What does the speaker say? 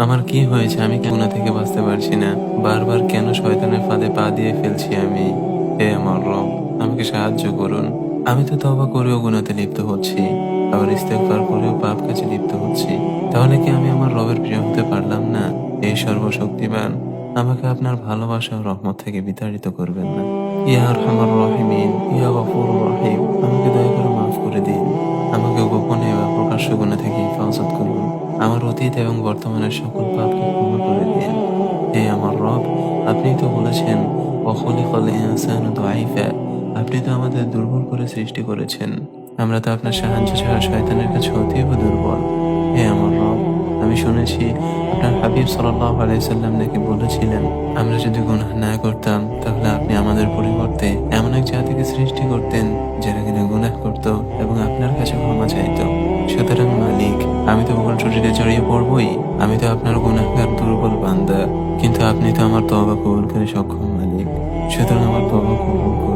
আমার কি হয়েছে? আমি কেন গুনাহ থেকে বাঁচতে পারছি না? বারবার কেন শয়তানের ফাঁদে পা দিয়ে ফেলছি আমি? হে আমার রব, আমাকে সাহায্য করুন। আমি তো তওবা করেও গুনাতে লিপ্ত হচ্ছি, আবার ইস্তেগফার করেও পাপ কাজে লিপ্ত হচ্ছি। তাহলে কি আমি আমার রবের প্রিয় হতে পারলাম না? হে সর্বশক্তিমান, আমাকে আপনার ভালোবাসা ও রহমত থেকে বিতাড়িত করবেন না। ইয়া আরহামার রাহিমিন, ইয়া গফুরুর রহিম, আমাকে দয়া করে মাফ করে দিন। আমাকে গোপনে বা প্রকাশ্য গুনাহ থেকে হেফাজত করুন। আমার অতীত এবং বর্তমানের সকল পাপকে ক্ষমা করে দিন। হে আমার রব, আপনি তো বলেছেন, ওয়াখুলিকাল ইনসানু দাঈফা। আপনি তো আমাদের দুর্বল করে সৃষ্টি করেছেন। আমরা তো আপনার সাহায্য ছাড়া শয়তানের কাছে অতীব দুর্বল। হে আমার রব, আমি শুনেছি আপনার হাবিব সাল্লাল্লাহু আলাইহি সাল্লাম নাকি বলেছিলেন, আমরা যদি গুনাহ না করতাম তাহলে আপনি আমাদের পরিবর্তে এমন এক জাতিকে সৃষ্টি করতেন যারা কিনা গুনাহ করত এবং আপনার কাছে ক্ষমা চাইতো। সুতরাং মালিক, আমি তো ভুল ত্রুটিতে জড়িয়ে পড়বই। আমি তো আপনার গুনাহগার দুর্বল বান্দা, কিন্তু আপনি তো আমার তওবা কবুল করে সক্ষম মালিক। সুতরাং আমার তওবা কবুল করুন।